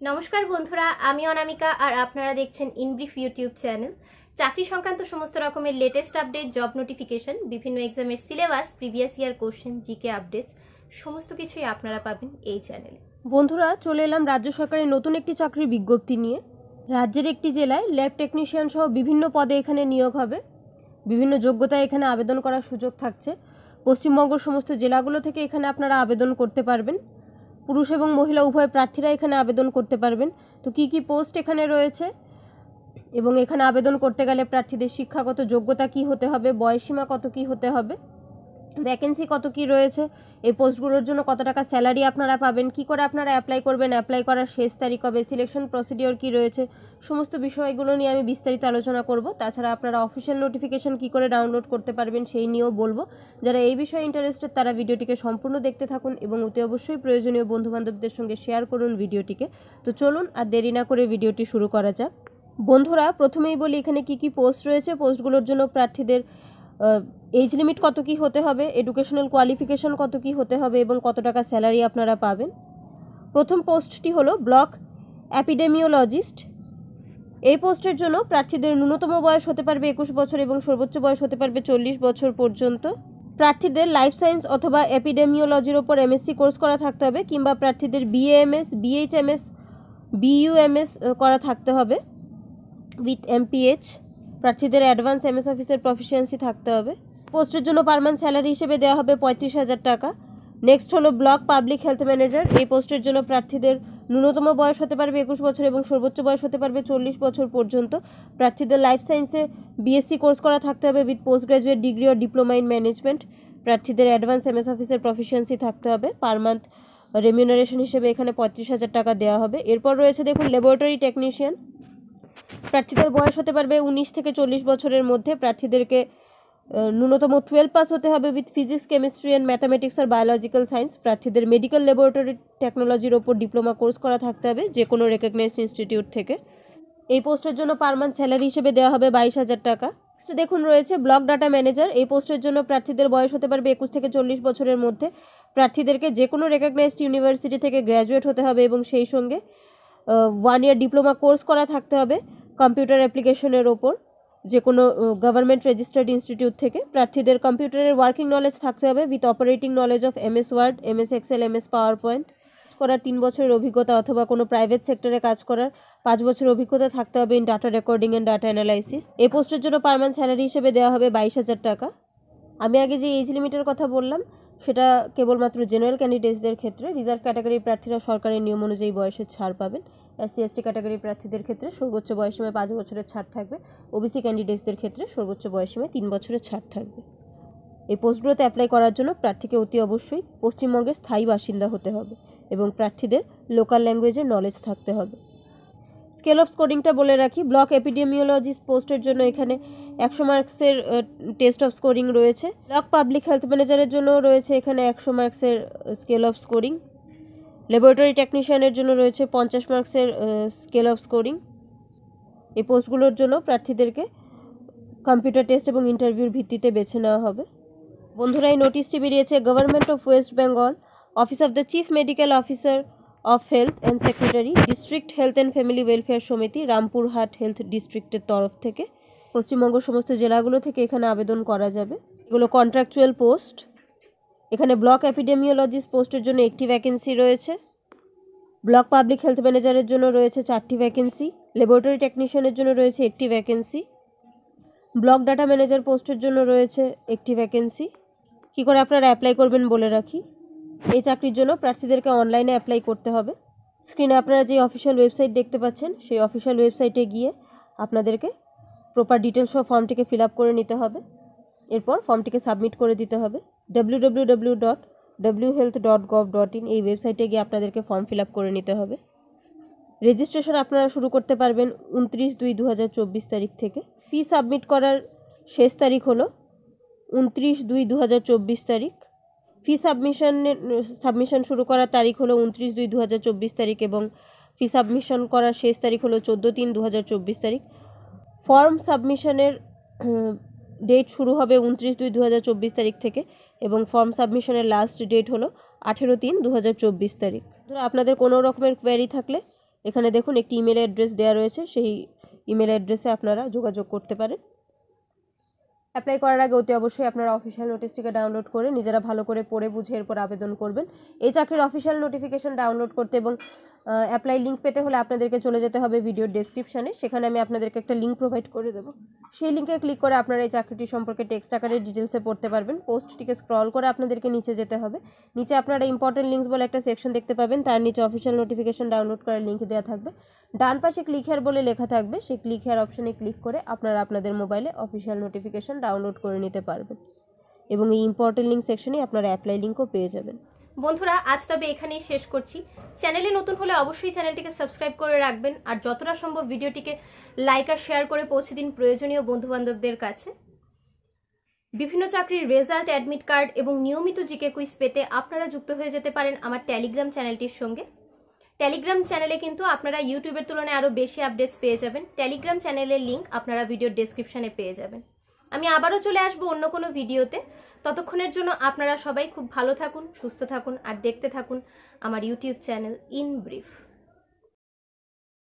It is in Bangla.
নমস্কার বন্ধুরা, আমি অনামিকা আর আপনারা দেখছেন ইনব্রিফ ইউটিউব চ্যানেল। চাকরি সংক্রান্ত সমস্ত রকমের লেটেস্ট আপডেট, জব নোটিফিকেশন, বিভিন্ন এক্সামের syllabus, previous year question, GK updates সমস্ত কিছুই আপনারা পাবেন এই চ্যানেলে। বন্ধুরা, চলে এলাম রাজ্য সরকারের নতুন একটি চাকরির বিজ্ঞপ্তি নিয়ে। রাজ্যের একটি জেলায় ল্যাব টেকনিশিয়ান সহ বিভিন্ন পদে এখানে নিয়োগ হবে। বিভিন্ন যোগ্যতায় এখানে আবেদন করার সুযোগ থাকছে। পশ্চিমবঙ্গের সমস্ত জেলাগুলো থেকে এখানে আপনারা আবেদন করতে পারবেন। পুরুষ এবং মহিলা উভয় প্রার্থীরা এখানে আবেদন করতে পারবেন। তো কি কি পোস্ট এখানে রয়েছে এবং এখানে আবেদন করতে গেলে প্রার্থীদের শিক্ষাগত যোগ্যতা কি হতে হবে, বয়সীমা কত কি হতে হবে, ভ্যাকেন্সি কত কি রয়েছে, এই পোস্টগুলোর জন্য কত টাকা স্যালারি আপনারা পাবেন, কি করে আপনারা অ্যাপ্লাই করবেন, অ্যাপ্লাই করার শেষ তারিখ কবে, সিলেকশন প্রসিডিওর কি রয়েছে, সমস্ত বিষয়গুলো নিয়ে আমি বিস্তারিত আলোচনা করব। তাছাড়া আপনারা অফিসিয়াল নোটিফিকেশন কি করে ডাউনলোড করতে পারবেন সেই নিয়েও বলবো। যারা এই বিষয়ে ইন্টারেস্টেড তারা ভিডিওটিকে সম্পূর্ণ দেখতে থাকুন এবং অতি অবশ্যই প্রয়োজনীয় বন্ধুবান্ধবদের সঙ্গে শেয়ার করুন ভিডিওটিকে। তো চলুন আর দেরি না করে ভিডিওটি শুরু করা যাক। বন্ধুরা, প্রথমেই বলি এখানে কি কি পোস্ট রয়েছে। পোস্টগুলোর জন্য প্রার্থীদের এজ লিমিট কত কি হতে হবে, এডুকেশনাল কোয়ালিফিকেশন কত কি হতে হবে এবং কত টাকা স্যালারি আপনারা পাবেন। প্রথম পোস্টটি হলো ব্লক অ্যাপিডেমিওলজিস্ট। এই পোস্টের জন্য প্রার্থীদের ন্যূনতম বয়স হতে পারবে 21 বছর এবং সর্বোচ্চ বয়স হতে পারবে 40 বছর পর্যন্ত। প্রার্থীদের লাইফ সায়েন্স অথবা এপিডেমিওলজির ওপর এমএসসি কোর্স করা থাকতে হবে, কিংবা প্রার্থীদের বিএএমএস, বিএইচএমএস, বিইউএমএস করা থাকতে হবে উইথ এমপিএইচ। প্রার্থীদের অ্যাডভান্স এমএস অফিসের প্রফিসিয়েন্সি থাকতে হবে। পোস্টের জন্য পার মান্থ স্যালারি হিসেবে দেওয়া হবে 35,000 টাকা। নেক্সট হলো ব্লক পাবলিক হেলথ ম্যানেজার। এই পোস্টের জন্য প্রার্থীদের ন্যূনতম বয়স হতে পারবে 21 বছর এবং সর্বোচ্চ বয়স হতে পারবে 40 বছর পর্যন্ত। প্রার্থীদের লাইফ সায়েন্সে বিএসসি কোর্স করা থাকতে হবে উইথ পোস্ট গ্রাজুয়েট ডিগ্রি ও ডিপ্লোমা ইন ম্যানেজমেন্ট। প্রার্থীদের অ্যাডভান্স এমএস অফিসের প্রফিসিয়েন্সি থাকতে হবে। পার মান্থ রেমিউনারেশন হিসেবে এখানে 35,000 টাকা দেওয়া হবে। এরপর রয়েছে দেখুন ল্যাবরেটরি টেকনিশিয়ান। প্রার্থীদের বয়স হতে পারবে 19 থেকে 40 বছরের মধ্যে। প্রার্থীদেরকে ন্যূনতম 12 পাস হতে হবে with physics, chemistry and mathematics আর বায়োলজিক্যাল সায়েন্স। প্রার্থীদের মেডিকেল ল্যাবরেটরি টেকনোলজির ওপর ডিপ্লোমা কোর্স করা থাকতে হবে যে কোনো রেকগনাইজড ইনস্টিটিউট থেকে। এই পোস্টের জন্য পার মান্থ স্যালারি হিসেবে দেওয়া হবে 22,000 টাকা। দেখুন রয়েছে ব্লক ডাটা ম্যানেজার। এই পোস্টের জন্য প্রার্থীদের বয়স হতে পারবে 21 থেকে 40 বছরের মধ্যে। প্রার্থীদেরকে যে কোনো রেকগনাইজড ইউনিভার্সিটি থেকে গ্র্যাজুয়েট হতে হবে এবং সেই সঙ্গে 1 ইয়ার ডিপ্লোমা কোর্স করা থাকতে হবে কম্পিউটার অ্যাপ্লিকেশনের ওপর যে কোনো গভর্নমেন্ট রেজিস্টার্ড ইনস্টিটিউট থেকে। প্রার্থীদের কম্পিউটারের ওয়ার্কিং নলেজ থাকতে হবে with operating knowledge of MS Word, MS Excel, MS power point. করার 3 বছরের অভিজ্ঞতা অথবা কোনো প্রাইভেট সেক্টরে কাজ করার 5 বছরের অভিজ্ঞতা থাকতে হবে in data recording and data analysis. এই পোস্টের জন্য পার মান্থ স্যালারি হিসেবে দেওয়া হবে 22,000 টাকা। আমি আগে যে এজ লিমিটের কথা বললাম সেটা কেবলমাত্র জেনারেল ক্যান্ডিডেটসদের ক্ষেত্রে। রিজার্ভ ক্যাটাগরির প্রার্থীরা সরকারের নিয়ম অনুযায়ী বয়সের ছাড় পাবেন। এসসি এসটি ক্যাটাগরির প্রার্থীদের ক্ষেত্রে সর্বোচ্চ বয়সীমায় 5 বছরের ছাড় থাকবে। ওবিসি ক্যান্ডিডেটসদের ক্ষেত্রে সর্বোচ্চ বয়সীমায় 3 বছরের ছাড় থাকবে। এই পোস্টগুলোতে অ্যাপ্লাই করার জন্য প্রার্থীকে অতি অবশ্যই পশ্চিমবঙ্গের স্থায়ী বাসিন্দা হতে হবে এবং প্রার্থীদের লোকাল ল্যাঙ্গুয়েজের নলেজ থাকতে হবে। স্কেল অফ স্কোরিংটা বলে রাখি। ব্লক এপিডেমিওলজিস্ট পোস্টের জন্য এখানে 100 মার্কসের টেস্ট অফ স্কোরিং রয়েছে। ব্লক পাবলিক হেলথ ম্যানেজারের জন্য রয়েছে এখানে 100 মার্কসের স্কেল অফ স্কোরিং। ল্যাবরেটরি টেকনিশিয়ানের জন্য রয়েছে 50 মার্কসের স্কেল অফ স্কোরিং। এই পোস্টগুলোর জন্য প্রার্থীদেরকে কম্পিউটার টেস্ট এবং ইন্টারভিউর ভিত্তিতে বেছে নেওয়া হবে। বন্ধুরা, এই নোটিশটি বেরিয়েছে government of West Bengal, office of the chief medical officer of health and secretary, district health and family welfare সমিতি, রামপুরহাট হেলথ ডিস্ট্রিক্টের তরফ থেকে। পশ্চিমবঙ্গ সমস্ত জেলাগুলো থেকে এখানে আবেদন করা যাবে। এগুলো কন্ট্রাকচুয়াল পোস্ট। এখানে ব্লক এপিডেমিওলজিস্ট পোস্টের জন্য 1টি ভ্যাকেন্সি রয়েছে। ব্লক পাবলিক হেলথ ম্যানেজারের জন্য রয়েছে 4টি ভ্যাকেন্সি। ল্যাবরেটরি টেকনিশিয়ানের জন্য রয়েছে 1টি ভ্যাকেন্সি। ব্লক ডাটা ম্যানেজার পোস্টের জন্য রয়েছে 1টি ভ্যাকেন্সি। কী করে আপনারা অ্যাপ্লাই করবেন বলে রাখি। এই চাকরির জন্য প্রার্থীদেরকে অনলাইনে অ্যাপ্লাই করতে হবে। স্ক্রিনে আপনারা যে অফিসিয়াল ওয়েবসাইট দেখতে পাচ্ছেন সেই অফিসিয়াল ওয়েবসাইটে গিয়ে আপনাদেরকে প্রপার ডিটেলস সহ ফর্মটিকে ফিল আপ করে নিতে হবে। এরপর ফর্মটিকে সাবমিট করে দিতে হবে। www.whealth.gov.in এই ওয়েবসাইটে গিয়ে আপনাদেরকে ফর্ম ফিল আপ করে নিতে হবে। রেজিস্ট্রেশন আপনারা শুরু করতে পারবেন 29/2/2024 তারিখ থেকে। ফি সাবমিট করার শেষ তারিখ হলো 29/2/2024 তারিখ। ফি সাবমিশন শুরু করার তারিখ হলো 29/2/2024 তারিখ এবং ফি সাবমিশন করার শেষ তারিখ হলো 14/3/2024 তারিখ। ফর্ম সাবমিশনের ডেট শুরু হবে 29/2/2024 তারিখ থেকে এবং ফর্ম সাবমিশনের লাস্ট ডেট হলো 18/3/2024 তারিখ। ধরো আপনাদের কোনো রকমের কোয়েরি থাকলে এখানে দেখুন একটি ইমেল অ্যাড্রেস দেওয়া রয়েছে, সেই ইমেল অ্যাড্রেসে আপনারা যোগাযোগ করতে পারেন। অ্যাপ্লাই করার আগে অতি অবশ্যই আপনারা অফিসিয়াল নোটিশটিকে ডাউনলোড করে নিজেরা ভালো করে পড়ে বুঝে এরপর আবেদন করবেন। এই চাকরির অফিসিয়াল নোটিফিকেশন ডাউনলোড করতে এবং অ্যাপ্লাই লিঙ্ক পেতে হলে আপনাদেরকে চলে যেতে হবে ভিডিওর ডেসক্রিপশানে, সেখানে আমি আপনাদেরকে একটা লিঙ্ক প্রোভাইড করে দেবো। সেই লিঙ্কে ক্লিক করে আপনারা এই চাকরিটি সম্পর্কে টেক্সট আকারে ডিটেলসে পড়তে পারবেন। পোস্টটিকে স্ক্রল করে আপনাদেরকে নিচে যেতে হবে। নিচে আপনারা ইম্পর্টেন্ট লিঙ্কস বলে একটা সেকশন দেখতে পাবেন, তার নিচে অফিসিয়াল নোটিফিকেশন ডাউনলোড করার লিঙ্ক দেওয়া থাকবে। ডান পাশে ক্লিক হেয়ার বলে লেখা থাকবে, সেই ক্লিক হেয়ার অপশানে ক্লিক করে আপনারা আপনাদের মোবাইলে অফিসিয়াল নোটিফিকেশন ডাউনলোড করে নিতে পারবেন এবং এই ইম্পর্টেন্ট লিঙ্ক সেকশনে আপনারা অ্যাপ্লাই লিঙ্কও পেয়ে যাবেন। বন্ধুরা, আজ তবে এখানেই শেষ করছি। চ্যানেলে নতুন হলে অবশ্যই চ্যানেলটিকে সাবস্ক্রাইব করে রাখবেন, আর যতটা সম্ভব ভিডিওটিকে লাইক আর শেয়ার করে পৌঁছে দিন প্রয়োজনীয় বন্ধুবান্ধবদের কাছে। বিভিন্ন চাকরির রেজাল্ট, অ্যাডমিট কার্ড এবং নিয়মিত জিকে কুইজ পেতে আপনারা যুক্ত হয়ে যেতে পারেন আমার টেলিগ্রাম চ্যানেলটির সঙ্গে। টেলিগ্রাম চ্যানেলে কিন্তু আপনারা ইউটিউবের তুলনায় আরও বেশি আপডেটস পেয়ে যাবেন। টেলিগ্রাম চ্যানেলের লিঙ্ক আপনারা ভিডিওর ডেসক্রিপশনে পেয়ে যাবেন। আমি আবারও চলে আসবো অন্য কোনো ভিডিওতে। ততক্ষণের জন্য আপনারা সবাই খুব ভালো থাকুন, সুস্থ থাকুন আর দেখতে থাকুন আমার ইউটিউব চ্যানেল ইন ব্রিফ।